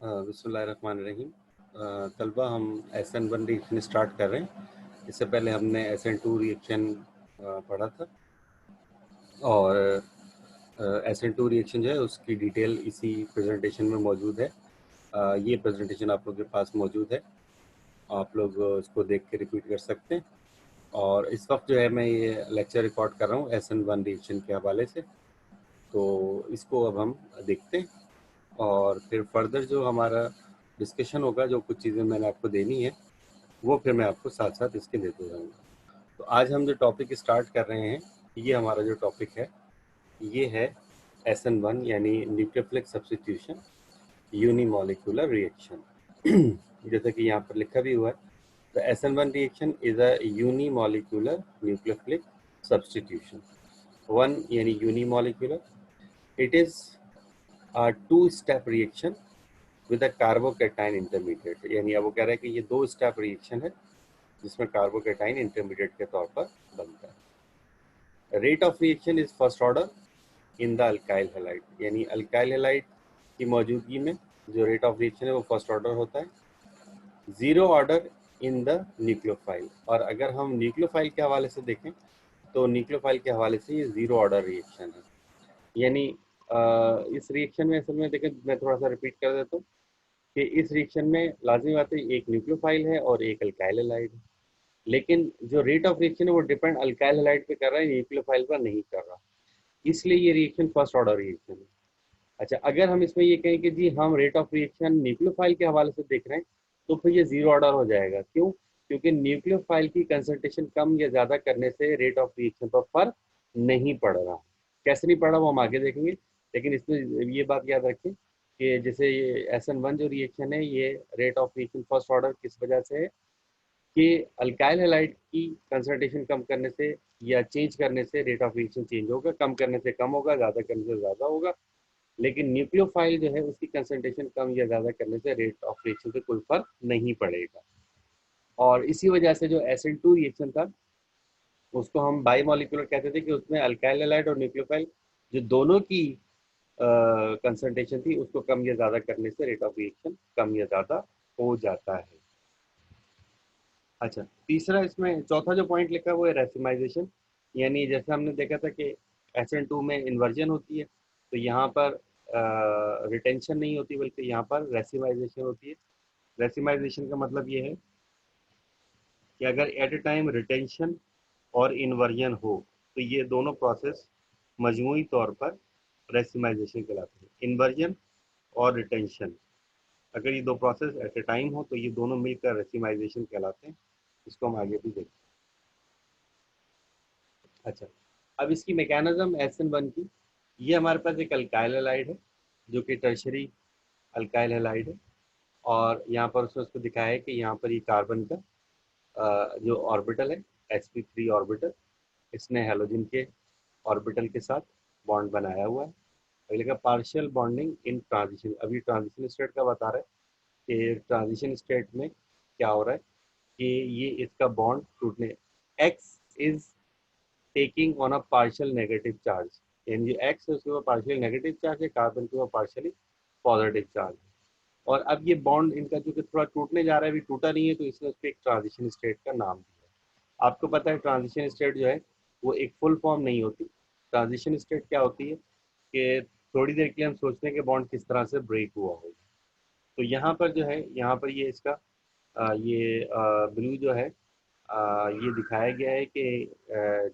बिस्मिल्लाहिर्रहमानिर्रहीम। तलबा हम SN1 रिएक्शन स्टार्ट कर रहे हैं। इससे पहले हमने SN2 रिएक्शन पढ़ा था और SN2 रिएक्शन जो है उसकी डिटेल इसी प्रेजेंटेशन में मौजूद है। ये प्रेजेंटेशन आप लोग के पास मौजूद है, आप लोग उसको देख के रिपीट कर सकते हैं। और इस वक्त जो है मैं ये लेक्चर रिकॉर्ड कर रहा हूँ SN1 रिएक्शन के हवाले से, तो इसको अब हम देखते हैं और फिर फर्दर जो हमारा डिस्कशन होगा, जो कुछ चीज़ें मैंने आपको देनी है वो फिर मैं आपको साथ साथ इसके देते जाऊँगा। तो आज हम जो टॉपिक स्टार्ट कर रहे हैं, ये हमारा जो टॉपिक है ये है SN1 यानी न्यूक्लियोफिलिक सब्स्टिट्यूशन यूनिमॉलिक्यूलर रिएक्शन। जैसा कि यहाँ पर लिखा भी हुआ है, the SN1 reaction is a unimolecular nucleophilic substitution. One यानी unimolecular, it is a two step reaction with a carbocation intermediate. यानी अब वो कह रहा है कि ये 2 स्टेप रिएक्शन है जिसमें कार्बोकैटायन इंटरमीडिएट के तौर पर बनता है। Rate of reaction is first order in the alkyl halide, यानी अल्काइल हैलाइड की मौजूदगी में जो रेट ऑफ रिएक्शन है वो फर्स्ट ऑर्डर होता है। Zero order in the nucleophile, और अगर हम न्यूक्लियोफाइल के हवाले से देखें तो न्यूक्लियोफाइल के हवाले से ये जीरो ऑर्डर रिएक्शन है। यानी इस रिएक्शन में असल में देखें, मैं थोड़ा सा रिपीट कर देता हूँ कि इस रिएक्शन में लाजमी बात है एक न्यूक्लियोफाइल है और एक अल्काइल हैलाइड है, लेकिन जो रेट ऑफ रिएक्शन है वो डिपेंड अल्काइल हैलाइड पे कर रहा है, न्यूक्लियोफाइल पर नहीं कर रहा, इसलिए ये रिएक्शन फर्स्ट ऑर्डर रिएक्शन है। अच्छा, अगर हम इसमें ये कहें कि जी हम रेट ऑफ रिएक्शन न्यूक्लियोफाइल के हवाले से देख रहे हैं तो फिर ये जीरो ऑर्डर हो जाएगा। क्यों? क्योंकि न्यूक्लियोफाइल की कंसंट्रेशन कम या ज़्यादा करने से रेट ऑफ रिएक्शन पर फर्क नहीं पड़ रहा। कैसे नहीं पड़ रहा वो हम आगे देखेंगे, लेकिन इसमें ये बात याद रखें कि जैसे ये SN1 जो रिएक्शन है ये rate of reaction first order किस वजह से है कि अल्काइल हैलाइड की कंसंट्रेशन कम करने से या चेंज करने से रेट ऑफ रिएक्शन चेंज होगा, कम करने से कम होगा, ज़्यादा करने से ज़्यादा होगा। लेकिन न्यूक्लियोफाइल जो है उसकी कंसंट्रेशन कम या ज़्यादा करने से रेट ऑफ रिएक्शन से कोई फर्क नहीं पड़ेगा। और इसी वजह से जो SN2 रिएक्शन था उसको हम बाई मॉलिक्यूलर कहते थे कि उसमें अल्काइल हैलाइड और न्यूक्लियोफाइल जो दोनों की कंसंट्रेशन थी उसको कम या ज़्यादा करने से रेट ऑफ रिएक्शन कम या ज़्यादा हो जाता है। अच्छा, तीसरा इसमें चौथा जो पॉइंट लिखा है वो है रेसिमाइजेशन, यानी जैसे हमने देखा था कि SN2 में इन्वर्जन होती है तो यहाँ पर रिटेंशन नहीं होती बल्कि यहाँ पर रेसिमाइजेशन होती है। रेसिमाइजेशन का मतलब ये है कि अगर एट ए टाइम रिटेंशन और इन्वर्जन हो तो ये दोनों प्रोसेस मजमूई तौर पर रेसिमाइजेशन कहलाते हैं। इन्वर्जन और रिटेंशन, अगर ये दो प्रोसेस एट ए टाइम हो तो ये दोनों मिलकर रेसिमाइजेशन कहलाते हैं। इसको हम आगे भी देखें। अच्छा, अब इसकी मैकेनिज्म SN1 की, ये हमारे पास एक अल्काइल हैलाइड है जो कि टर्शरी अल्काइल हैलाइड है, और यहाँ पर उसने उसको दिखाया है कि यहाँ पर ये कार्बन का जो ऑर्बिटल है sp3 ऑर्बिटल, इसने हेलोजन के ऑर्बिटल के साथ बॉन्ड बनाया हुआ है। अगले का पार्शियल बॉन्डिंग इन ट्रांजिशन, अभी ट्रांजिशन स्टेट का बता रहा है कि ट्रांजिशन स्टेट में क्या हो रहा है कि ये इसका बॉन्ड टूटने, x is taking on a partial negative charge, यानी जो एक्स है उसके ऊपर पार्शियल नेगेटिव चार्ज है, कार्बन के ऊपर पार्शियली पॉजिटिव चार्ज है। और अब ये बॉन्ड इनका जो कि थोड़ा टूटने जा रहा है, अभी टूटा नहीं है तो इसने उसको एक ट्रांजिशन स्टेट का नाम दिया। आपको पता है ट्रांजिशन स्टेट जो है वो एक फुल फॉर्म नहीं होती। ट्रांजिशन स्टेट क्या होती है कि थोड़ी देर के लिए हम सोचते हैं कि बॉन्ड किस तरह से ब्रेक हुआ होगा। तो यहाँ पर जो है, यहाँ पर ये इसका ये ब्लू जो है ये दिखाया गया है कि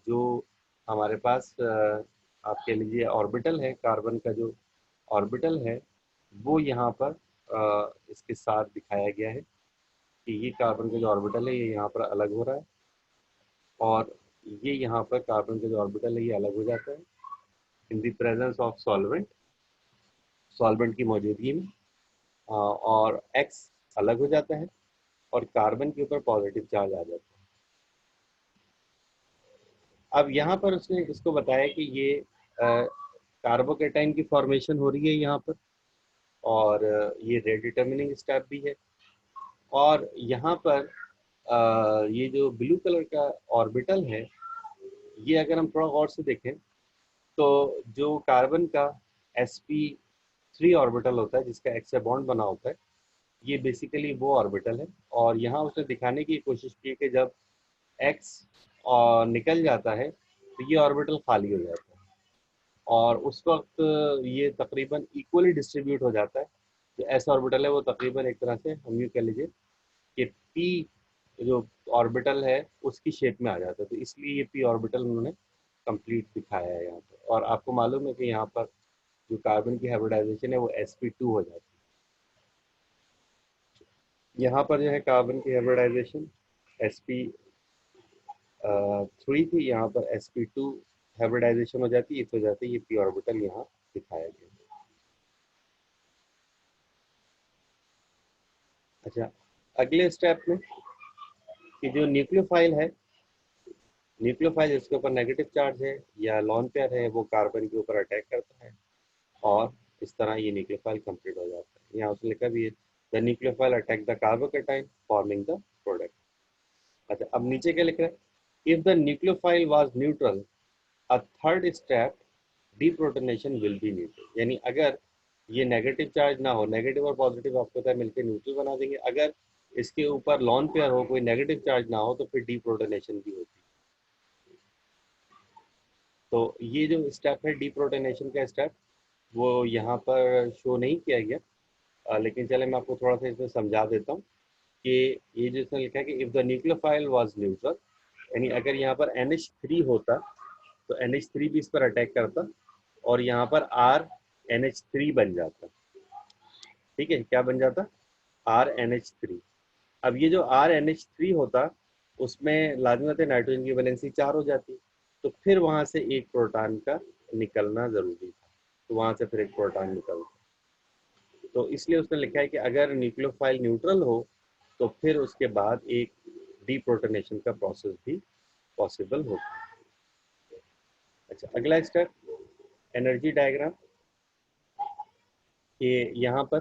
जो हमारे पास आप कह लीजिए ऑर्बिटल है, कार्बन का जो ऑर्बिटल है वो यहाँ पर इसके साथ दिखाया गया है कि ये कार्बन का जो ऑर्बिटल है ये यहाँ पर अलग हो रहा है, और ये यहाँ पर कार्बन का जो ऑर्बिटल है ये अलग हो जाता है in the presence of solvent, solvent की मौजूदगी में, और एक्स अलग हो जाता है और कार्बन के ऊपर पॉजिटिव चार्ज आ जाता है। अब यहाँ पर उसने इसको बताया कि ये कार्बोकेटाइन की फॉर्मेशन हो रही है यहाँ पर, और ये रेट डिटर्मिनिंग स्टेप भी है। और यहाँ पर ये जो ब्लू कलर का ऑर्बिटल है ये अगर हम थोड़ा गौर से देखें तो जो कार्बन का sp3 3 ऑर्बिटल होता है जिसका एक्स से बॉन्ड बना होता है, ये बेसिकली वो ऑर्बिटल है। और यहाँ उसने दिखाने की कोशिश की कि जब एक्स निकल जाता है तो ये ऑर्बिटल खाली हो जाता है, और उस वक्त ये तकरीबन इक्वली डिस्ट्रीब्यूट हो जाता है। जो एस ऑर्बिटल है वो तकरीबन एक तरह से हम यूँ कह लीजिए कि पी जो ऑर्बिटल है उसकी शेप में आ जाता है, तो इसलिए ये पी ऑर्बिटल उन्होंने कंप्लीट दिखाया है यहाँ पर। और आपको मालूम है कि यहाँ पर जो कार्बन की हाइब्रिडाइजेशन है वो sp2 हो जाती है। यहाँ पर जो है कार्बन की हाइब्रिडाइजेशन sp3 थी, यहाँ पर sp2 हाइब्रिडाइजेशन हो जाती है, इस वजह से ये पी ऑर्बिटल यहाँ दिखाया गया। अच्छा, अगले स्टेप में कि जो न्यूक्लियोफाइल है, न्यूक्लियोफाइल जिसके ऊपर नेगेटिव चार्ज है या लॉन पेयर है, वो कार्बन के ऊपर अटैक करता है और इस तरह ये न्यूक्लियोफाइल कंप्लीट हो जाता है। यहाँ उसने लिखा भी है, the nucleophile attack the carbocation forming the product. अच्छा, अब नीचे क्या लिख रहा है, if the nucleophile was neutral a third step deprotonation will be needed. यानी अगर ये नेगेटिव चार्ज ना हो, नेगेटिव और पॉजिटिव आपको पता है मिलकर न्यूट्रल बना देंगे, अगर इसके ऊपर लॉन पेयर हो, कोई नेगेटिव चार्ज ना हो, तो फिर डीप्रोटोनेशन भी होती है। तो ये जो स्टेप है डीप्रोटोनेशन का स्टेप, वो यहाँ पर शो नहीं किया गया, लेकिन चले मैं आपको थोड़ा सा इसमें समझा देता हूँ कि ये जो इसने लिखा है कि if the nucleophile was neutral, यानी अगर यहाँ पर NH3 होता तो NH3 भी इस पर अटैक करता और यहाँ पर RNH3 बन जाता। ठीक है, क्या बन जाता, RNH3। अब ये जो RNH3 होता उसमें लाजमी है नाइट्रोजन की वैलेंसी 4 हो जाती, तो फिर वहां से एक प्रोटॉन का निकलना जरूरी था, तो वहां से फिर एक प्रोटॉन निकलता। तो इसलिए उसने लिखा है कि अगर न्यूक्लियोफाइल न्यूट्रल हो तो फिर उसके बाद एक डीप्रोटोनेशन का प्रोसेस भी पॉसिबल होता है। अच्छा, अगला स्टेप एनर्जी डायग्राम। ये यहाँ पर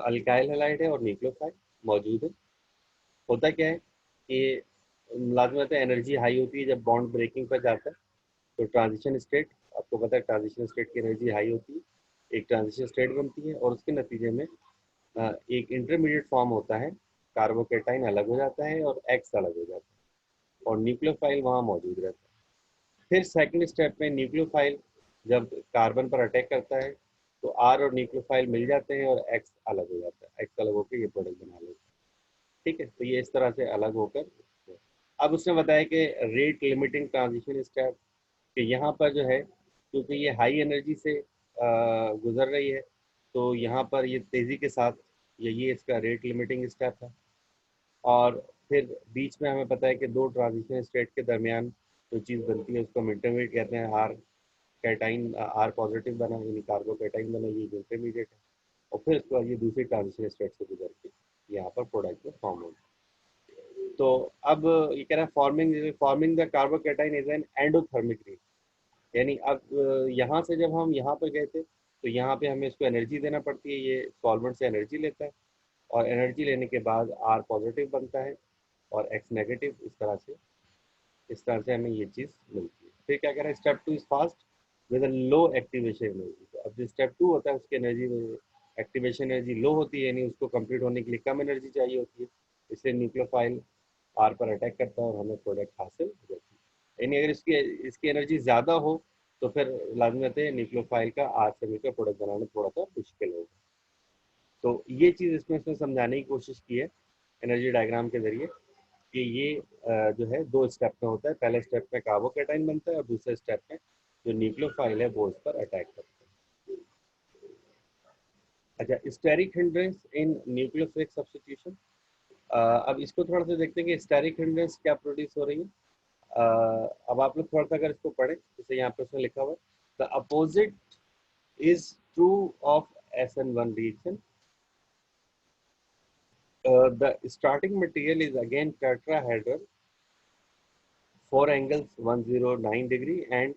अल्काइल हैलाइड है और न्यूक्लियोफाइल मौजूद है। होता क्या है कि लाजमी है एनर्जी हाई होती है जब बॉन्ड ब्रेकिंग पर जाता है, तो ट्रांजिशन स्टेट, आपको पता है ट्रांजिशन स्टेट की एनर्जी हाई होती है, एक ट्रांजिशन स्टेट बनती है और उसके नतीजे में एक इंटरमीडिएट फॉर्म होता है, कार्बोकेटाइन अलग हो जाता है और एक्स अलग हो जाता है और न्यूक्लियोफाइल वहाँ मौजूद रहता है। फिर सेकंड स्टेप में न्यूक्लियोफाइल जब कार्बन पर अटैक करता है तो आर और न्यूक्लियोफाइल मिल जाते हैं और एक्स अलग हो जाता है, एक्स अलग होकर ये प्रोडक्ट बना लेता है। ठीक है, तो ये इस तरह से अलग होकर, अब उसने बताया कि रेट लिमिटिंग ट्रांजिशन स्टेप, कि यहाँ पर जो है क्योंकि ये हाई एनर्जी से गुजर रही है, तो यहाँ पर ये तेज़ी के साथ ये इसका रेट लिमिटिंग स्टेप है। और फिर बीच में हमें पता है कि दो ट्रांजिशन स्टेट के दरमियान जो चीज़ बनती है उसको हम इंटरमीडिएट कहते हैं। आर कैटाइन, आर पॉजिटिव बना यानी कार्बोकैटाइन बना, ये इंटरमीडिएट है। और फिर उसके बाद ये दूसरी ट्रांजिशन स्टेट से गुजर के यहाँ पर प्रोडक्ट में फॉर्म होगा। तो अब ये कह रहा है forming the carbocation is an endothermic reaction. यानी अब यहाँ से जब हम यहाँ पर गए थे तो यहाँ पे हमें इसको एनर्जी देना पड़ती है, ये सॉल्वेंट से एनर्जी लेता है और एनर्जी लेने के बाद आर पॉजिटिव बनता है और एक्स नेगेटिव, इस तरह से हमें ये चीज़ मिलती है। फिर क्या कह रहा है, step 2 is fast with a low activation energy. तो अब जो स्टेप 2 होता है उसकी एनर्जी, एक्टिवेशन एनर्जी लो होती है, यानी उसको कंप्लीट होने के लिए कम एनर्जी चाहिए होती है, इसलिए न्यूक्लियोफाइल आर पर अटैक करता है और हमें प्रोडक्ट हासिल हो जाती है। यानी अगर इसकी इसकी एनर्जी ज़्यादा हो तो फिर लाजमत है न्यूक्लियोफाइल का आर से मिलकर प्रोडक्ट बनाना थोड़ा सा मुश्किल होगा। तो ये चीज़ इसमें इसने समझाने की कोशिश की है एनर्जी डायग्राम के जरिए कि ये जो है दो स्टेप में होता है। पहले स्टेप में कार्बोकैटाइन बनता है और दूसरे स्टेप में जो न्यूक्लियोफाइल है वो इस पर अटैक करता है। अच्छा, steric hindrance in nucleophilic substitution. अब इसको थोड़ा सा देखते हैं कि स्टेरिक हिंड्रेंस क्या प्रोड्यूस हो रही है। अब आप लोग थोड़ा सा अगर इसको पढ़ें, जैसे यहाँ पे उसने लिखा हुआ है the opposite is true of SN1 reaction. The starting material is again tetrahedral, 4 angles 109 degree, and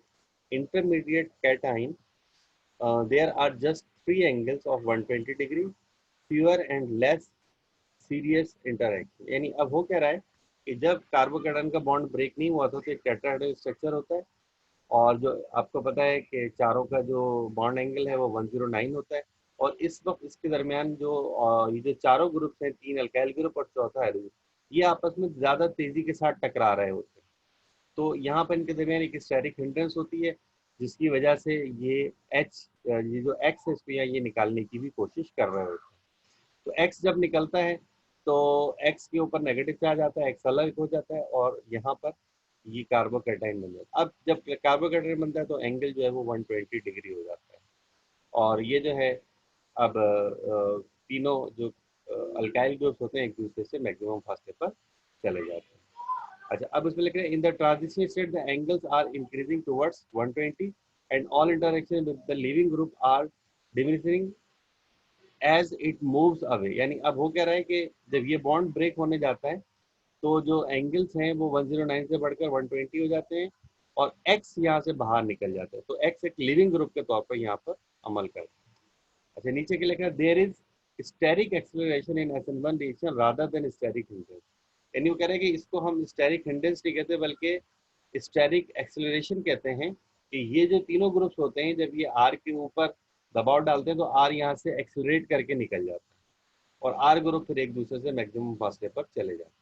intermediate cation. There are just 3 angles of 120 degree, fewer and less serious interaction. यानी अब हो क्या रहा है कि जब कार्बोकेटाइन का बॉन्ड ब्रेक नहीं हुआ था तो एक टेट्राहेड्रल स्ट्रक्चर होता है और जो आपको पता है कि चारों का जो बॉन्ड एंगल है वो 109 होता है। और इस वक्त इसके दरमियान जो ये जो चारों ग्रुप्स हैं, 3 अल्काइल ग्रुप और चौथा हाइड्रोजन, ये आपस में ज़्यादा तेज़ी के साथ टकरा रहे होते हैं। तो यहाँ पर इनके दरमियान एक स्टेरिक हिंड्रेंस होती है, जिसकी वजह से ये जो एक्स है इसको ये निकालने की भी कोशिश कर रहे होते हैं। तो एक्स जब निकलता है तो एक्स के ऊपर नेगेटिव चार्ज आता है, एक्स अलग हो जाता है और यहाँ पर ये कार्बोकैटाइन बन जाता है। अब जब कार्बोकैटाइन बनता है तो एंगल जो है वो 120 डिग्री हो जाता है। और ये जो है अब तीनों जो अल्काइल ग्रुप्स होते हैं एक दूसरे से मैक्सिमम फासले पर चले जाते हैं। अच्छा, अब इसमें लिख रहे हैं in the transition state the angles are increasing towards 120 and all interaction with the living group are diminishing as it moves away. यानी अब हो क्या रहा है कि जब ये बॉन्ड ब्रेक होने जाता है तो जो एंगल्स हैं वो 109 से बढ़कर 120 हो जाते हैं और एक्स यहाँ से बाहर निकल जाता है। तो एक्स एक लिविंग ग्रुप के तौर पर यहाँ पर अमल करता है। अच्छा, नीचे के लिखा है there is steric acceleration in SN1 reaction rather than steric hindrance. यानी वो कह रहे हैं कि इसको हम स्टेरिक हिंड्रेंस नहीं कहते बल्कि स्टेरिक एक्सेलरेशन कहते हैं कि ये जो तीनों ग्रुप्स होते हैं जब ये आर के ऊपर दबाव डालते हैं तो आर यहाँ से एक्सेलरेट करके निकल जाता है और आर ग्रुप फिर एक दूसरे से मैक्सिमम फासले पर चले जाते हैं।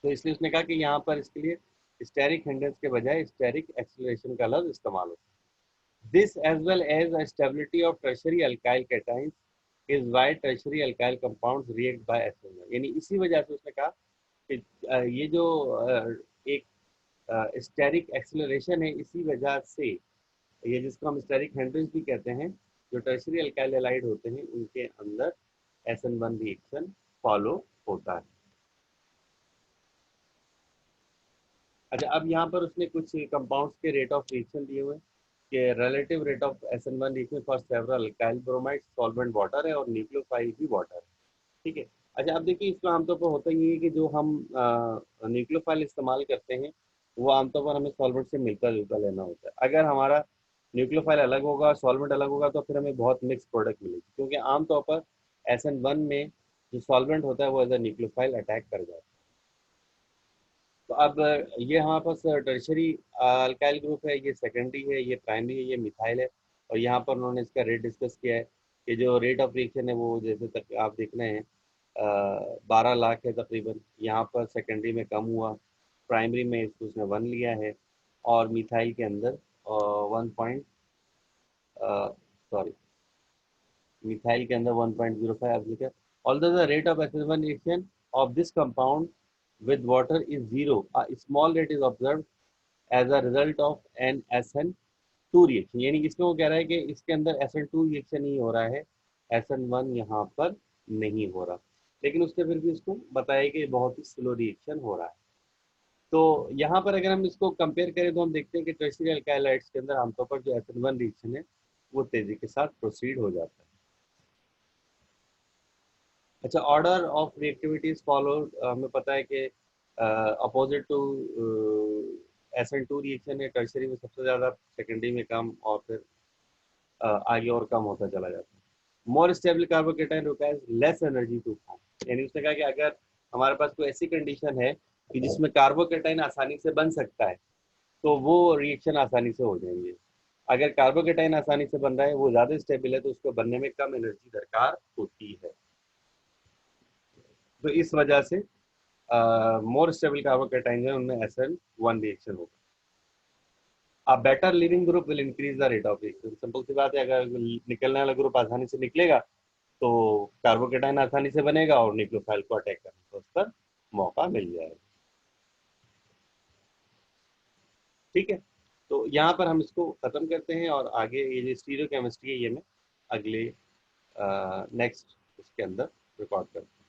तो इसलिए उसने कहा कि यहाँ पर इसके लिए स्टेरिक हिंड्रेंस के बजाय स्टेरिक एक्सेलरेशन का लफ्ज इस्तेमाल होता है। This as well as a stability of tertiary alkyl cations is why tertiary alkyl compounds react by SN1। यानी इसी वजह से उसने कहा कि ये जो एक स्टेरिक एक्सेलरेशन है, इसी वजह से ये जिसको हम स्टेरिक हिंड्रेंस भी कहते हैं, जो टर्शियरी अल्काइल हैलाइड होते हैं उनके अंदर SN1 रिएक्शन फॉलो होता है। अच्छा, अब यहाँ पर उसने कुछ कंपाउंड्स के रेट ऑफ रिएक्शन दिए हुए हैं कि relative rate of SN1 reaction for several alkyl bromide solvent water है और न्यूक्लियोफाइल भी वाटर है। ठीक है। अच्छा, अब देखिए इसमें आमतौर पर होता ही है कि जो हम न्यूक्लियोफाइल इस्तेमाल करते हैं वो आमतौर पर हमें सॉल्वेंट से मिलता जुलता लेना होता है। अगर हमारा न्यूक्लियोफाइल अलग होगा, सॉल्वेंट अलग होगा, तो फिर हमें बहुत मिक्स प्रोडक्ट मिलेगी, क्योंकि आमतौर पर SN1 में जो सॉल्वेंट होता है वो एज अ न्यूक्लियोफाइल अटैक कर जाता है। तो अब ये हमारे पास टर्शरी अल्काइल ग्रुप है, ये सेकेंडरी है, ये प्राइमरी है, ये मिथाइल है। और यहाँ पर उन्होंने इसका रेट डिस्कस किया है कि जो रेट ऑफ रिएक्शन है वो जैसे तक आप देख रहे हैं 12 लाख है तकरीबन। यहाँ पर सेकेंडरी में कम हुआ, प्राइमरी में इसको उसने 1 लिया है और मिथाइल के अंदर 1 सॉरी मिथाइल के अंदर 1.05 लिखा है। Although the rate of SN1 reaction of this compound with water is zero, a small rate is observed as a result of an SN2 reaction. यानी इसमें वो कह रहा है कि इसके अंदर SN2 रिएक्शन ही हो रहा है, SN1 यहाँ पर नहीं हो रहा। लेकिन उसने फिर भी उसको बताया कि बहुत ही स्लो रिएक्शन हो रहा है। तो यहाँ पर अगर हम इसको कंपेयर करें तो हम देखते हैं कि टर्शियरी अल्काइलाइड्स के अंदर आमतौर पर जो SN1 रिएक्शन है वो तेजी के साथ प्रोसीड हो जाता है। अच्छा, ऑर्डर ऑफ रिएक्टिविटीज फॉलो हमें पता है कि अपोजिट टू SN2 रिएक्शन है, टर्शरी में सबसे ज़्यादा, सेकेंडरी में कम और फिर आगे और कम होता चला जाता है। More stable carbocation requires less energy to form. यानी उसने कहा कि अगर हमारे पास कोई ऐसी कंडीशन है कि जिसमें कार्बोकेटाइन आसानी से बन सकता है तो वो रिएक्शन आसानी से हो जाएंगे। अगर कार्बोकेटाइन आसानी से बन रहा है, वो ज़्यादा स्टेबल है, तो उसको बनने में कम एनर्जी दरकार होती है। तो इस वजह से मोर स्टेबल कार्बोकेटाइन है उनमें SN1 रिएक्शन होगा। A better living group will increase the rate of reaction। Simple सी बात है, अगर निकलने वाला ग्रुप आसानी से निकलेगा तो कार्बोकेटाइन आसानी से बनेगा और न्यूक्लियोफाइल को अटैक करने का उस पर मौका मिल जाएगा। ठीक है, तो यहाँ पर हम इसको खत्म करते हैं और आगे ये जो स्टीरियो केमिस्ट्री है ये मैं अगले नेक्स्ट उसके अंदर रिकॉर्ड करता हूँ।